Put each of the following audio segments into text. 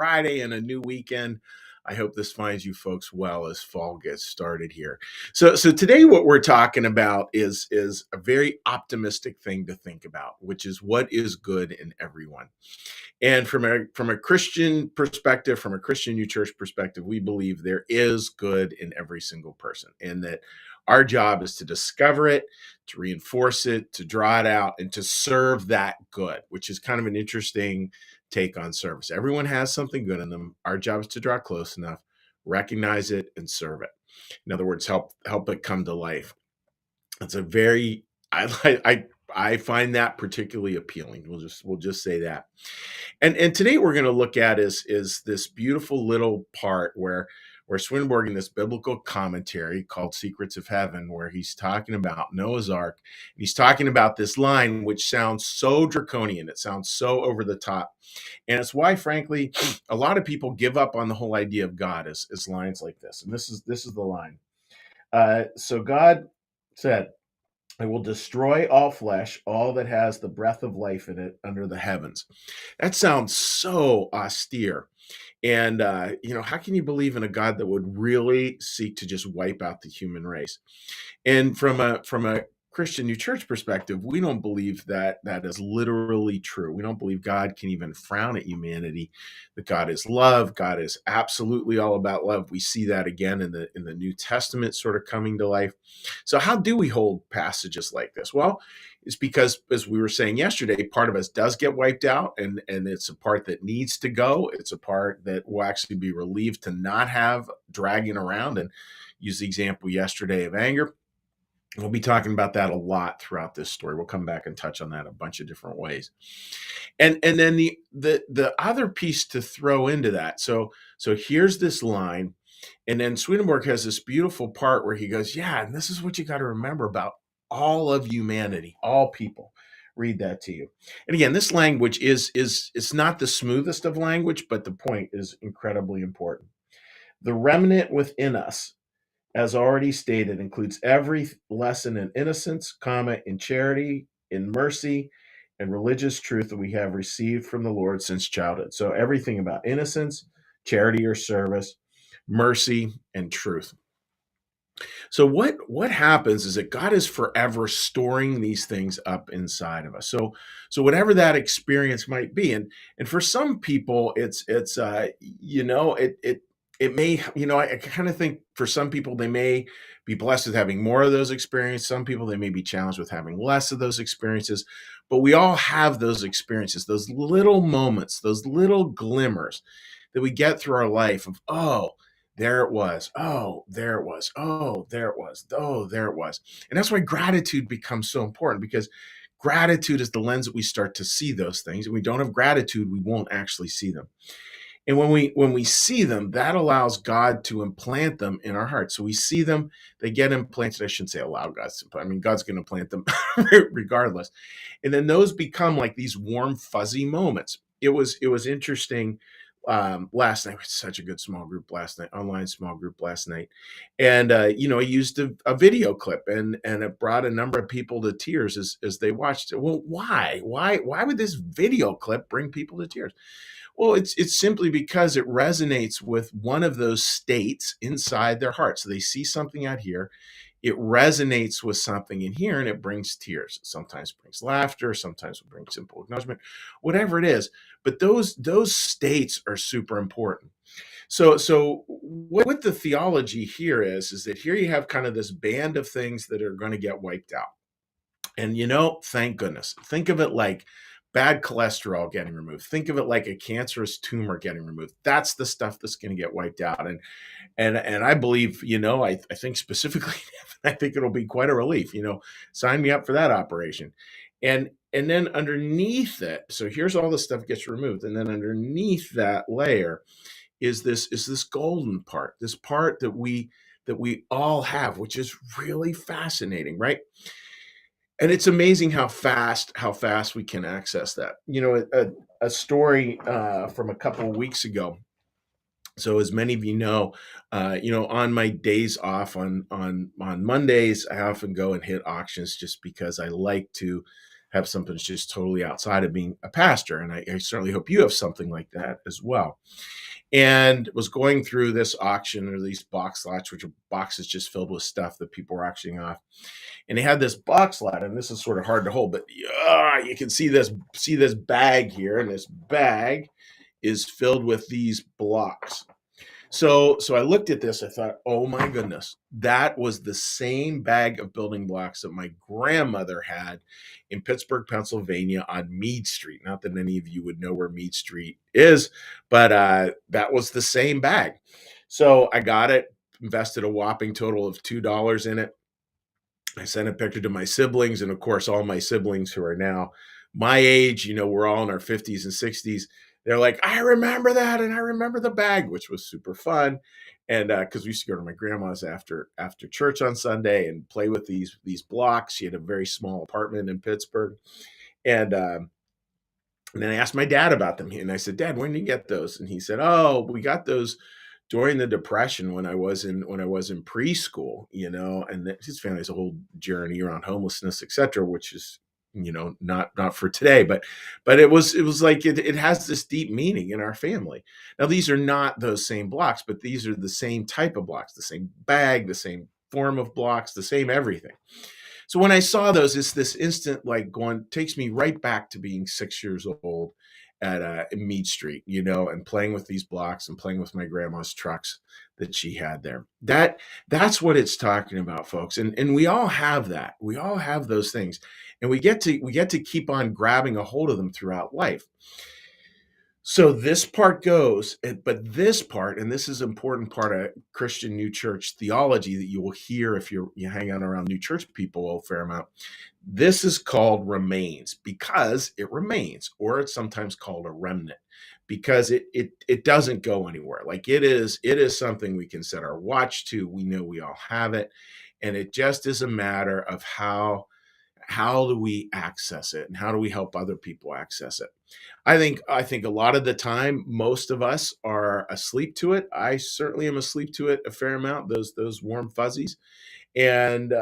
Friday and a new weekend. I hope this finds you folks well as fall gets started here. So today what we're talking about is a very optimistic thing to think about, which is what is good in everyone. And from a Christian perspective, from a Christian New Church perspective, we believe there is good in every single person, and that our job is to discover it, to reinforce it, to draw it out, and to serve that good, which is kind of an interesting take on service. Everyone has something good in them. Our job is to draw close enough, recognize it, and serve it. In other words, help it come to life. It's a very I find that particularly appealing. We'll just say that. And today we're going to look at is this beautiful little part where Swinburne in this biblical commentary called Secrets of Heaven, where he's talking about Noah's Ark. He's talking about this line, which sounds so draconian. It sounds so over the top. And it's why, frankly, a lot of people give up on the whole idea of God as lines like this. And this is the line. So God said, I will destroy all flesh, all that has the breath of life in it under the heavens. That sounds so austere. And, how can you believe in a God that would really seek to just wipe out the human race? And from a Christian New Church perspective, we don't believe that that is literally true. We don't believe God can even frown at humanity. That God is love. God is absolutely all about love. We see that again in the New Testament sort of coming to life. So how do we hold passages like this? Well, it's because, as we were saying yesterday, part of us does get wiped out, and it's a part that needs to go. It's a part that will actually be relieved to not have dragging around. And use the example yesterday of anger. We'll be talking about that a lot throughout this story. We'll come back and touch on that a bunch of different ways. And then the other piece to throw into that. So here's this line, and then Swedenborg has this beautiful part where he goes, yeah, and this is what you got to remember about all of humanity, all people. Read that to you. And again, this language is it's not the smoothest of language, but the point is incredibly important. The remnant within us, as already stated, includes every lesson in innocence, in charity, in mercy, and religious truth that we have received from the Lord since childhood. So everything about innocence, charity or service, mercy, and truth. So what happens is that God is forever storing these things up inside of us. So whatever that experience might be, and for some people, it may, I kind of think for some people they may be blessed with having more of those experiences. Some people they may be challenged with having less of those experiences. But we all have those experiences, those little moments, those little glimmers that we get through our life of, oh, there it was. Oh, there it was. Oh, there it was. Oh, there it was. And that's why gratitude becomes so important, because gratitude is the lens that we start to see those things. And we don't have gratitude, we won't actually see them. And when we see them, that allows God to implant them in our hearts. So we see them, they get implanted. I shouldn't say allow God's to implant. I mean, God's going to plant them regardless. And then those become like these warm, fuzzy moments. It was interesting. Last night was such a good small group last night, online small group last night. And I used a video clip, and it brought a number of people to tears as they watched it. Well, why would this video clip bring people to tears? Well, it's simply because it resonates with one of those states inside their heart. So they see something out here, it resonates with something in here, and it brings tears. Sometimes it brings laughter, sometimes it brings simple acknowledgement, whatever it is. But those states are super important. So what the theology here is that here you have kind of this band of things that are going to get wiped out. And thank goodness. Think of it like bad cholesterol getting removed. Think of it like a cancerous tumor getting removed. That's the stuff that's going to get wiped out. And I believe, I think specifically, I think it'll be quite a relief. Sign me up for that operation. And then underneath it, so here's all the stuff gets removed, and then underneath that layer is this golden part, this part that we all have, which is really fascinating, right? And it's amazing how fast we can access that. A story from a couple of weeks ago. So as many of you know, on my days off on Mondays, I often go and hit auctions just because I like to have something that's just totally outside of being a pastor. And I certainly hope you have something like that as well. And was going through this auction or these box lots, which are boxes just filled with stuff that people were auctioning off. And they had this box lot, and this is sort of hard to hold, but you can see this bag here, and this bag is filled with these blocks. So I looked at this. I thought, oh my goodness, that was the same bag of building blocks that my grandmother had in Pittsburgh, Pennsylvania, on Mead Street. Not that any of you would know where Mead Street is, but that was the same bag. So I got it, invested a whopping total of $2 in it. I sent a picture to my siblings, and of course, all my siblings who are now my age, we're all in our 50s and 60s. They're like, I remember that, and I remember the bag, which was super fun. And because we used to go to my grandma's after church on Sunday and play with these blocks. She had a very small apartment in Pittsburgh, and then I asked my dad about them, and I said, Dad, when did you get those? And he said, Oh, we got those during the Depression when I was in preschool, and his family has a whole journey around homelessness, etc., which is not for today, but it was like it has this deep meaning in our family. Now these are not those same blocks, but these are the same type of blocks, the same bag, the same form of blocks, the same everything. So when I saw those, it's this instant like going takes me right back to being 6 years old at Mead Street, and playing with these blocks and playing with my grandma's trucks that she had there. That's what it's talking about, folks. And we all have that. We all have those things, and we get to keep on grabbing a hold of them throughout life. So this part goes, but this part, and this is an important part of Christian New Church theology that you will hear if you hang out around New Church people a fair amount. This is called remains because it remains, or it's sometimes called a remnant because it doesn't go anywhere. Like it is something we can set our watch to. We know we all have it, and it just is a matter of how do we access it and how do we help other people access it. I think a lot of the time, most of us are asleep to it. I certainly am asleep to it a fair amount. Those warm fuzzies, and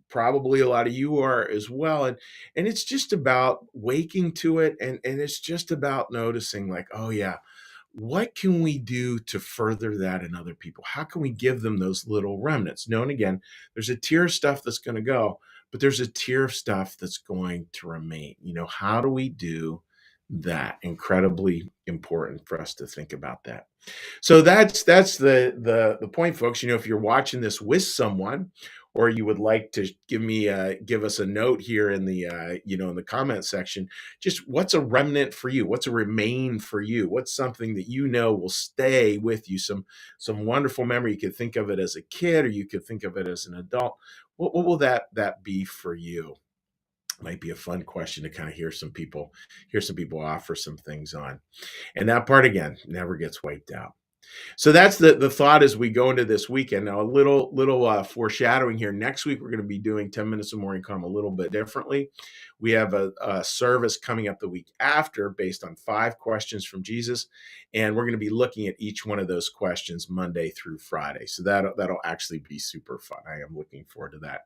probably a lot of you are as well. And it's just about waking to it, and it's just about noticing, like, oh yeah, what can we do to further that in other people? How can we give them those little remnants? No, and again, there's a tier of stuff that's going to go, but there's a tier of stuff that's going to remain. How do we do that? Incredibly important for us to think about that. So that's the point, folks. If you're watching this with someone, or you would like to give us a note here in the in the comment section, just what's a remnant for you? What's a remain for you? What's something that will stay with you? Some wonderful memory. You could think of it as a kid, or you could think of it as an adult. What will that be for you? Might be a fun question to kind of hear some people offer some things on. And that part again never gets wiped out. So that's the thought as we go into this weekend. Now, a little foreshadowing here. Next week, we're going to be doing 10 minutes of morning calm a little bit differently. We have a service coming up the week after based on 5 questions from Jesus, and we're going to be looking at each one of those questions Monday through Friday. So that'll actually be super fun. I am looking forward to that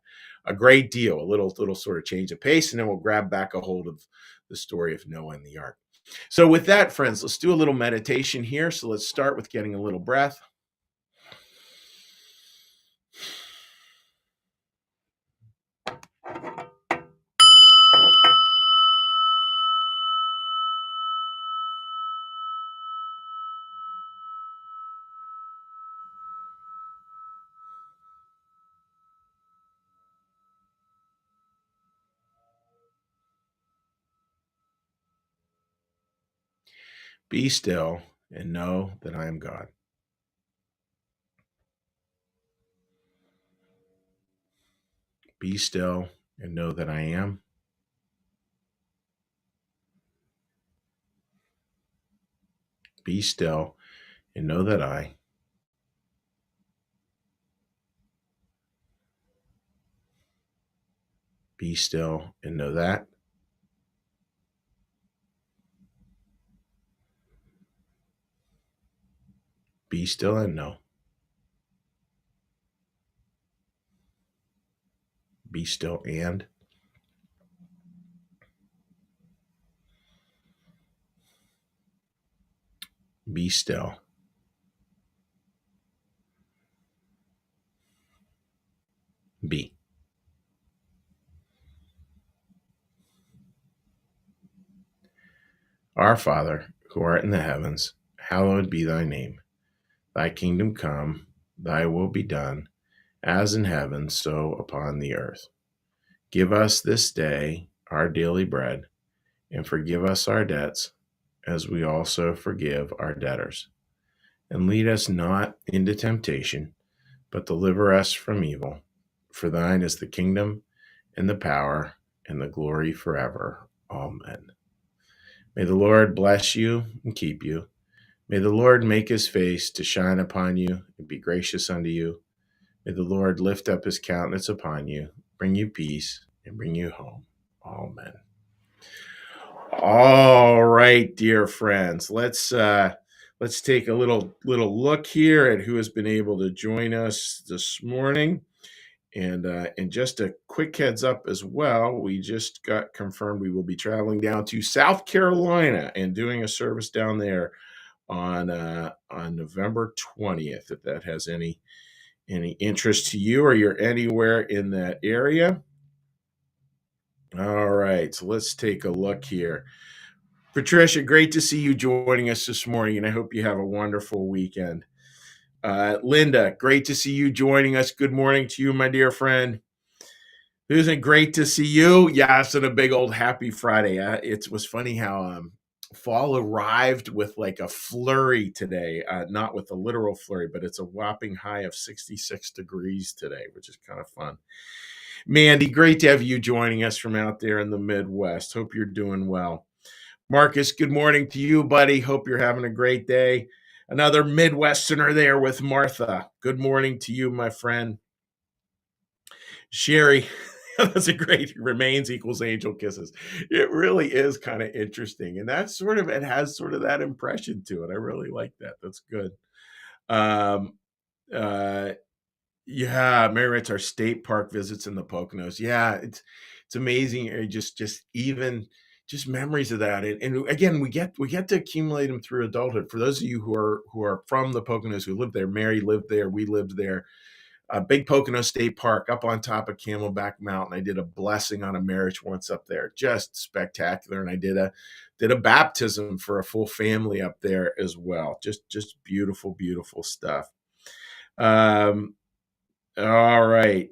a great deal. A little sort of change of pace, and then we'll grab back a hold of the story of Noah and the ark. So with that, friends, let's do a little meditation here. So let's start with getting a little breath. Be still and know that I am God. Be still and know that I am. Be still and know that I. Be still and know that. Be still and know. Be still and. Be still. Be. Our Father, who art in the heavens, hallowed be thy name. Thy kingdom come, thy will be done, as in heaven, so upon the earth. Give us this day our daily bread, and forgive us our debts, as we also forgive our debtors. And lead us not into temptation, but deliver us from evil. For thine is the kingdom, and the power, and the glory forever. Amen. May the Lord bless you and keep you. May the Lord make his face to shine upon you and be gracious unto you. May the Lord lift up his countenance upon you, bring you peace, and bring you home. Amen. All right, dear friends, let's take a little look here at who has been able to join us this morning. And just a quick heads up as well, we just got confirmed we will be traveling down to South Carolina and doing a service down there on November 20th. If that has any interest to you, or you're anywhere in that area. All right, so let's take a look here. Patricia, great to see you joining us this morning, and I hope you have a wonderful weekend. Linda, great to see you joining us. Good morning to you, my dear friend. Isn't it great to see you? Yes, and a big old happy Friday. It was funny how fall arrived with like a flurry today. Not with a literal flurry, but it's a whopping high of 66 degrees today, which is kind of fun. Mandy, great to have you joining us from out there in the Midwest. Hope you're doing well. Marcus, good morning to you, buddy. Hope you're having a great day. Another Midwesterner there with Martha. Good morning to you, my friend. Sherry, that's a great remains equals angel kisses. It really is kind of interesting. And that's it has sort of that impression to it. I really like that. That's good. Um, uh, yeah, Mary writes our state park visits in the Poconos. Yeah, it's amazing. Just even just memories of that. And again, we get to accumulate them through adulthood. For those of you who are from the Poconos, who live there, Mary lived there, we lived there. Big Pocono State Park up on top of Camelback Mountain. I did a blessing on a marriage once up there, just spectacular. And I did a baptism for a full family up there as well. Just beautiful, beautiful stuff. All right.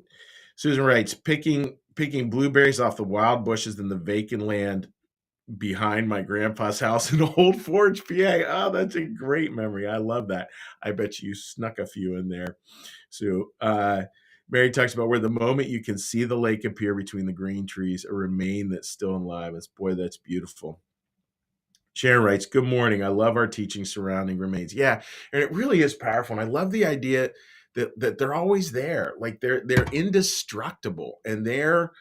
Susan writes, picking blueberries off the wild bushes in the vacant land behind my grandpa's house in Old Forge, PA. Oh, that's a great memory. I love that. I bet you snuck a few in there. So Mary talks about where the moment you can see the lake appear between the green trees, a remain that's still alive. Boy, that's beautiful. Sharon writes, good morning. I love our teaching surrounding remains. Yeah, and it really is powerful. And I love the idea that they're always there. Like they're indestructible. And they're,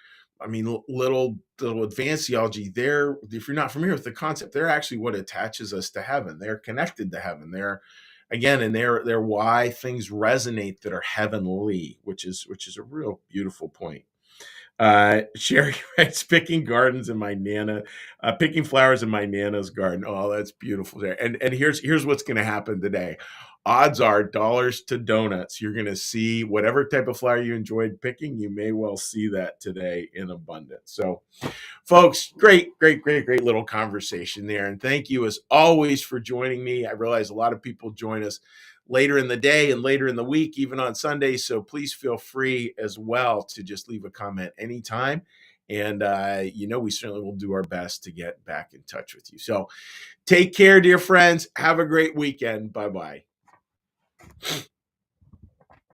I mean, little advanced theology, they're, if you're not familiar with the concept, they're actually what attaches us to heaven. They're connected to heaven. They're again, and they're why things resonate that are heavenly, which is a real beautiful point. Sherry writes, picking flowers in my Nana's garden. Oh, that's beautiful there. And here's what's going to happen today. Odds are dollars to donuts. You're going to see whatever type of flower you enjoyed picking. You may well see that today in abundance. So, folks, great little conversation there. And thank you as always for joining me. I realize a lot of people join us later in the day and later in the week, even on Sundays. So please feel free as well to just leave a comment anytime. And, we certainly will do our best to get back in touch with you. So take care, dear friends. Have a great weekend. Bye-bye.